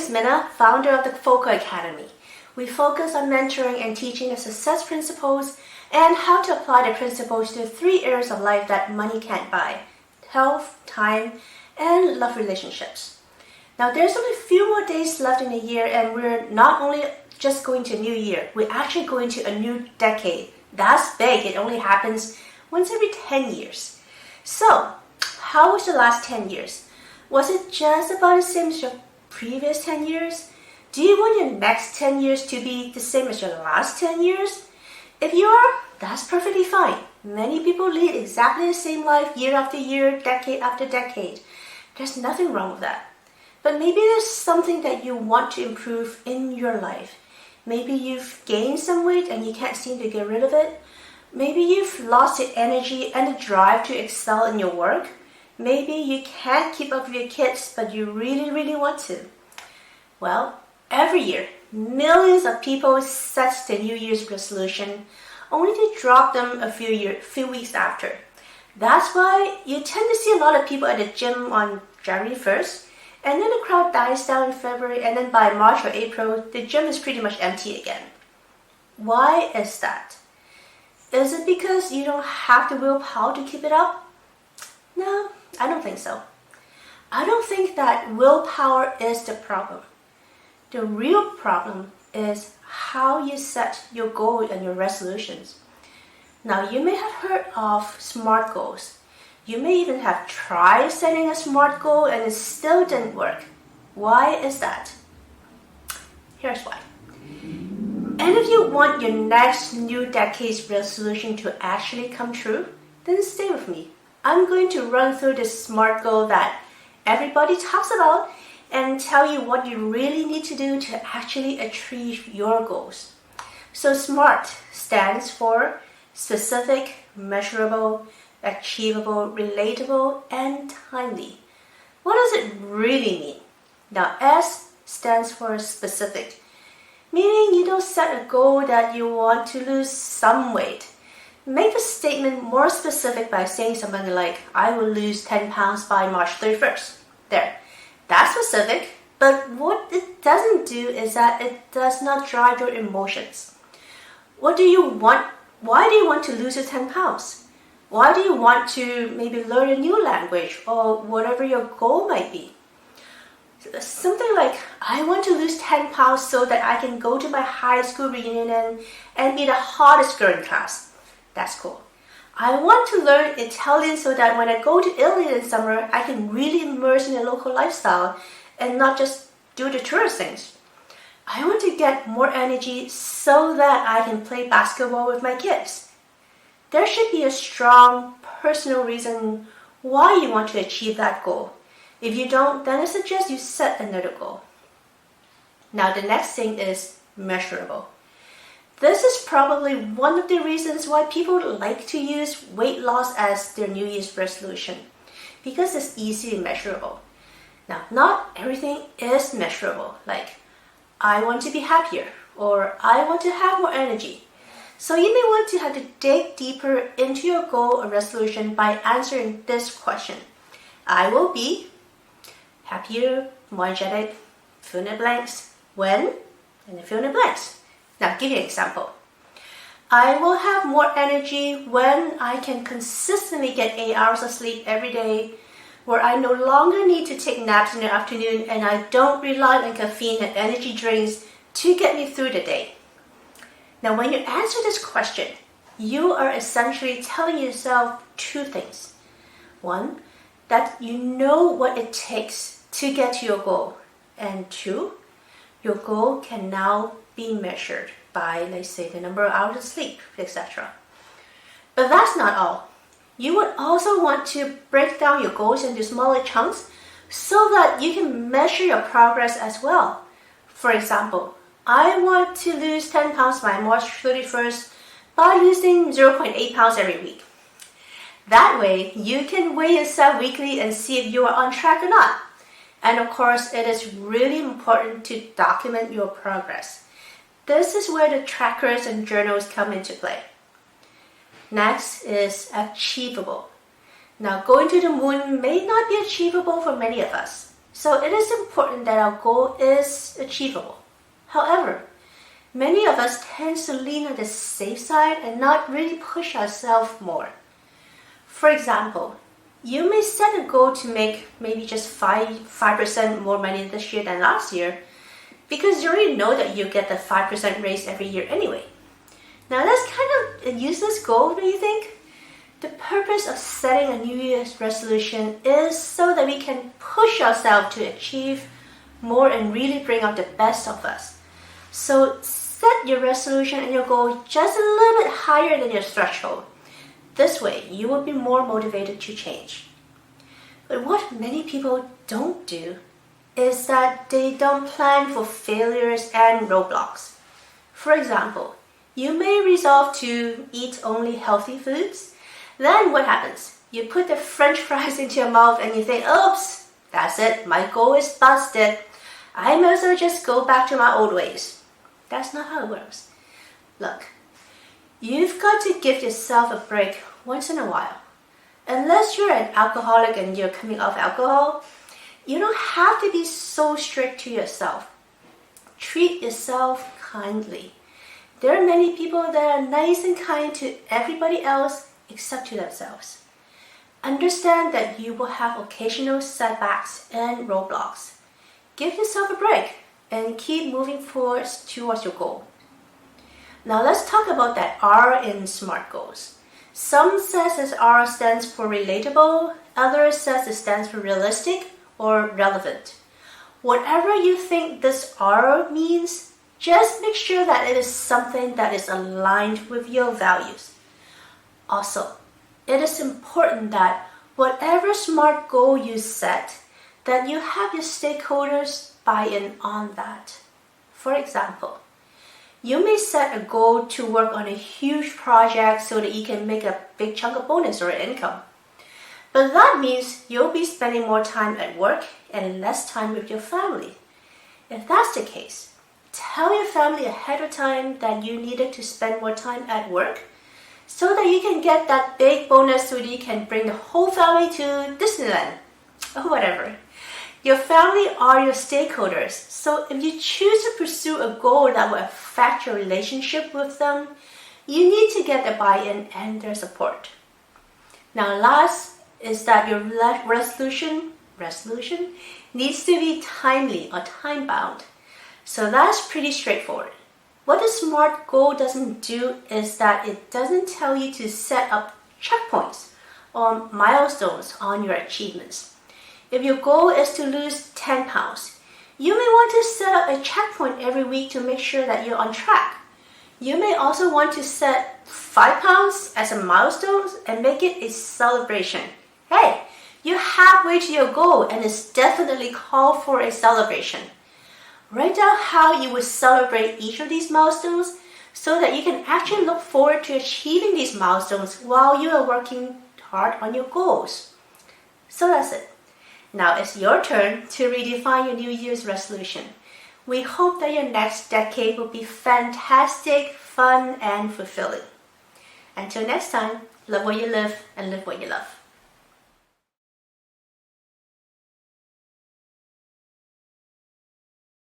is Minna, founder of the Focal Academy. We focus on mentoring and teaching the success principles and how to apply the principles to 3 areas of life that money can't buy: health, time, and love relationships. Now, there's only a few more days left in the year, and we're not only just going to a new year, we're actually going to a new decade. That's big. It only happens once every 10 years. So, how was the last 10 years? Was it just about the same as your previous 10 years? Do you want your next 10 years to be the same as your last 10 years? If you are, that's perfectly fine. Many people lead exactly the same life year after year, decade after decade. There's nothing wrong with that. But maybe there's something that you want to improve in your life. Maybe you've gained some weight and you can't seem to get rid of it. Maybe you've lost the energy and the drive to excel in your work. Maybe you can't keep up with your kids, but you really, really want to. Well, every year, millions of people set the New Year's resolution only to drop them a few weeks after. That's why you tend to see a lot of people at the gym on January 1st, and then the crowd dies down in February, and then by March or April, the gym is pretty much empty again. Why is that? Is it because you don't have the willpower to keep it up? No, I don't think so. I don't think that willpower is the problem. The real problem is how you set your goals and your resolutions. Now, you may have heard of SMART goals. You may even have tried setting a SMART goal and it still didn't work. Why is that? Here's why. And if you want your next new decade's resolution to actually come true, then stay with me. I'm going to run through this SMART goal that everybody talks about and tell you what you really need to do to actually achieve your goals. So SMART stands for specific, measurable, achievable, relatable, and timely. What does it really mean? Now, S stands for specific, meaning you don't set a goal that you want to lose some weight. Make the statement more specific by saying something like, I will lose 10 pounds by March 31st. There. That's specific, but what it doesn't do is that it does not drive your emotions. What do you want? Why do you want to lose your 10 pounds? Why do you want to maybe learn a new language or whatever your goal might be? Something like, I want to lose 10 pounds so that I can go to my high school reunion and be the hottest girl in class. That's cool. I want to learn Italian so that when I go to Italy in summer, I can really immerse in the local lifestyle and not just do the tourist things. I want to get more energy so that I can play basketball with my kids. There should be a strong personal reason why you want to achieve that goal. If you don't, then I suggest you set another goal. Now, the next thing is measurable. This is probably one of the reasons why people like to use weight loss as their New Year's resolution, because it's easy and measurable. Now, not everything is measurable, like, I want to be happier, or I want to have more energy. So you may want to have to dig deeper into your goal or resolution by answering this question. I will be happier, more energetic, fill in the blanks, when, and fill in the blanks. Now, give you an example. I will have more energy when I can consistently get 8 hours of sleep every day, where I no longer need to take naps in the afternoon and I don't rely on caffeine and energy drinks to get me through the day. Now, when you answer this question, you are essentially telling yourself 2 things. 1, that you know what it takes to get to your goal. And 2, your goal can now be measured by, let's say, the number of hours of sleep, etc. But that's not all. You would also want to break down your goals into smaller chunks so that you can measure your progress as well. For example, I want to lose 10 pounds by March 31st by losing 0.8 pounds every week. That way, you can weigh yourself weekly and see if you are on track or not. And of course, it is really important to document your progress. This is where the trackers and journals come into play. Next is achievable. Now, going to the moon may not be achievable for many of us. So it is important that our goal is achievable. However, many of us tend to lean on the safe side and not really push ourselves more. For example, you may set a goal to make maybe just 5% more money this year than last year because you already know that you get the 5% raise every year anyway. Now that's kind of a useless goal, do you think? The purpose of setting a New Year's resolution is so that we can push ourselves to achieve more and really bring out the best of us. So set your resolution and your goal just a little bit higher than your threshold. This way, you will be more motivated to change. But what many people don't do is that they don't plan for failures and roadblocks. For example, you may resolve to eat only healthy foods. Then what happens? You put the French fries into your mouth and you think, oops, that's it, my goal is busted. I might as well just go back to my old ways. That's not how it works. Look, you've got to give yourself a break once in a while. Unless you're an alcoholic and you're coming off alcohol, you don't have to be so strict to yourself. Treat yourself kindly. There are many people that are nice and kind to everybody else except to themselves. Understand that you will have occasional setbacks and roadblocks. Give yourself a break and keep moving forward towards your goal. Now let's talk about that R in SMART goals. Some says this R stands for relatable, others says it stands for realistic or relevant. Whatever you think this R means, just make sure that it is something that is aligned with your values. Also, it is important that whatever SMART goal you set, that you have your stakeholders buy in on that. For example, you may set a goal to work on a huge project so that you can make a big chunk of bonus or income. But that means you'll be spending more time at work and less time with your family. If that's the case, tell your family ahead of time that you needed to spend more time at work so that you can get that big bonus so that you can bring the whole family to Disneyland or whatever. Your family are your stakeholders, so if you choose to pursue a goal that will affect your relationship with them, you need to get their buy-in and their support. Now last is that your resolution needs to be timely or time-bound. So that's pretty straightforward. What the SMART goal doesn't do is that it doesn't tell you to set up checkpoints or milestones on your achievements. If your goal is to lose 10 pounds, you may want to set up a checkpoint every week to make sure that you're on track. You may also want to set 5 pounds as a milestone and make it a celebration. Hey, you're halfway to your goal and it's definitely called for a celebration. Write down how you would celebrate each of these milestones so that you can actually look forward to achieving these milestones while you are working hard on your goals. So that's it. Now it's your turn to redefine your New Year's resolution. We hope that your next decade will be fantastic, fun, and fulfilling. Until next time, love what you live and live what you love.